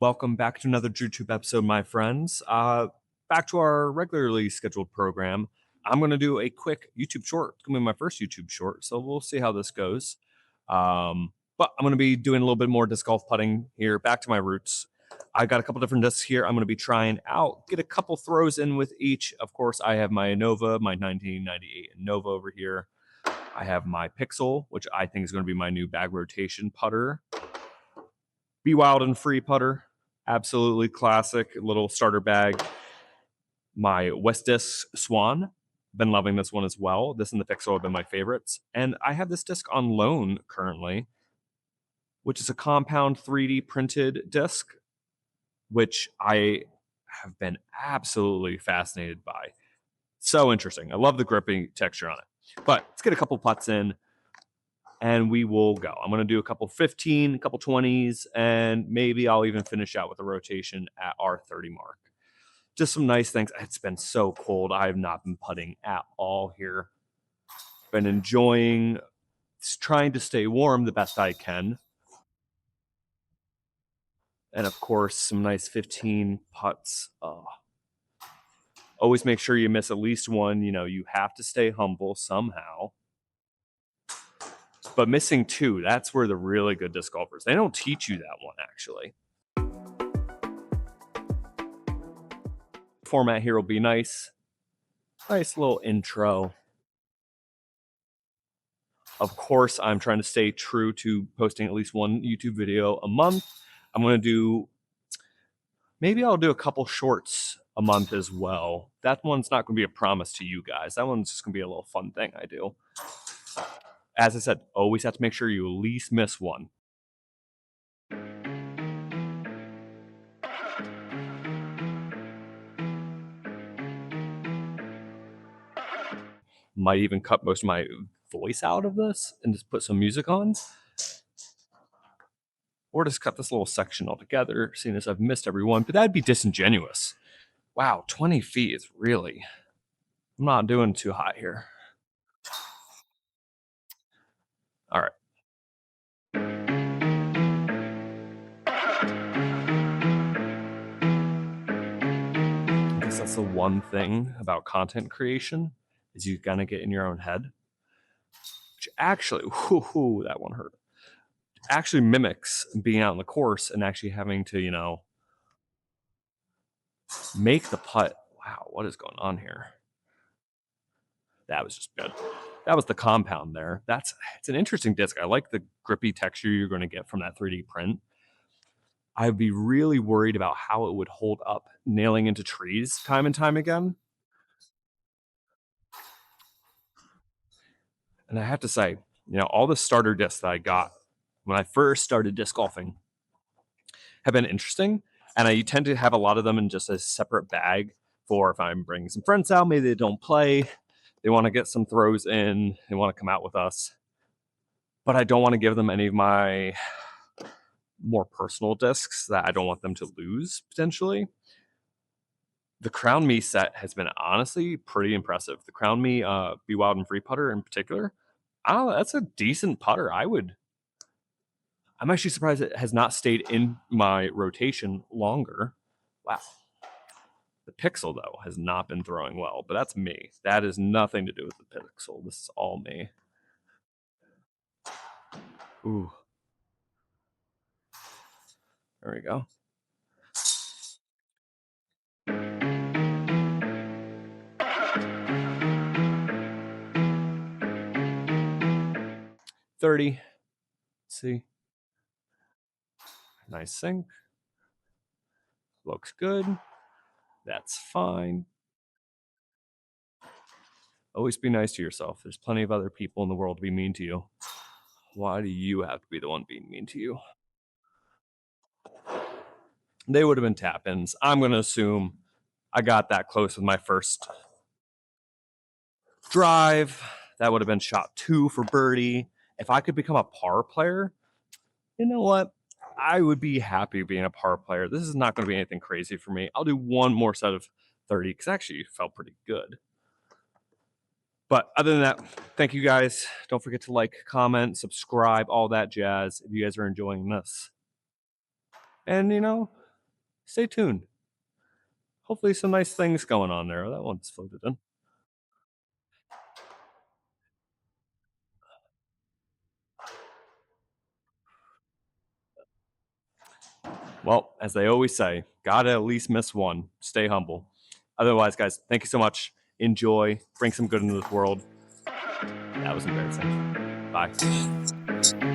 Welcome back to another DrewTube episode, my friends. Back to our regularly scheduled program. I'm going to do a quick YouTube short. It's going to be my first YouTube short, so we'll see how this goes. But I'm going to be doing a little bit more disc golf putting here, back to my roots. I got a couple different discs here. I'm going to be trying out, get a couple throws in with each. Of course, I have my Innova, my 1998 Innova over here. I have my Pixel, which I think is going to be my new bag rotation putter. Be Wild and Free putter. Absolutely classic little starter bag. My West Disc Swan. Been loving this one as well. This and the Pixel have been my favorites. And I have this disc on loan currently, which is a compound 3D printed disc, which I have been absolutely fascinated by. So interesting. I love the gripping texture on it. But let's get a couple putts in and we will go. I'm going to do a couple 15, a couple 20s, and maybe I'll even finish out with a rotation at our 30 mark. Just some nice things. It's been so cold. I have not been putting at all here. Been enjoying trying to stay warm the best I can. And of course, some nice 15 putts. Always make sure you miss at least one. You know, you have to stay humble somehow. But missing two, that's where the really good disc golfers, they don't teach you that one, actually. Format here will be nice. Nice little intro. Of course, I'm trying to stay true to posting at least one YouTube video a month. I'm going to do, maybe I'll do a couple shorts a month as well. That one's not going to be a promise to you guys. That one's just going to be a little fun thing I do. As I said, always have to make sure you at least miss one. Might even cut most of my voice out of this and just put some music on. Or just cut this little section altogether, seeing as I've missed every one. But that'd be disingenuous. Wow, 20 feet is really... I'm not doing too hot here. All right. I guess that's the one thing about content creation is you gotta get in your own head. Which actually, whoo, that one hurt. Actually mimics being out on the course and actually having to, you know, make the putt. Wow, what is going on here? That was just good. That was the compound there. It's an interesting disc. I like the grippy texture you're going to get from that 3D print. I'd be really worried about how it would hold up nailing into trees time and time again. And I have to say, you know, all the starter discs that I got when I first started disc golfing have been interesting. And I tend to have a lot of them in just a separate bag for if I'm bringing some friends out, maybe they don't play, they want to get some throws in, they want to come out with us. But I don't want to give them any of my more personal discs that I don't want them to lose potentially. The Crown Me set has been honestly pretty impressive. The Crown Me Be Wild and Free putter in particular, that's a decent putter. I'm actually surprised it has not stayed in my rotation longer. Wow. The Pixel, though, has not been throwing well, but that's me. That has nothing to do with the Pixel. This is all me. Ooh. There we go. $30. Let's see. Nice sink. Looks good. That's fine. Always be nice to yourself. There's plenty of other people in the world to be mean to you. Why do you have to be the one being mean to you? They would have been tap-ins. I'm going to assume I got that close with my first drive. That would have been shot 2 for birdie. If I could become a par player, you know what? I would be happy being a par player. This is not going to be anything crazy for me. I'll do one more set of 30 because actually it felt pretty good. But other than that, thank you guys. Don't forget to like, comment, subscribe, all that jazz if you guys are enjoying this. And, you know, stay tuned. Hopefully, some nice things going on there. That one's floated in. Well, as they always say, gotta at least miss one. Stay humble. Otherwise, guys, thank you so much. Enjoy. Bring some good into this world. That was embarrassing. Bye.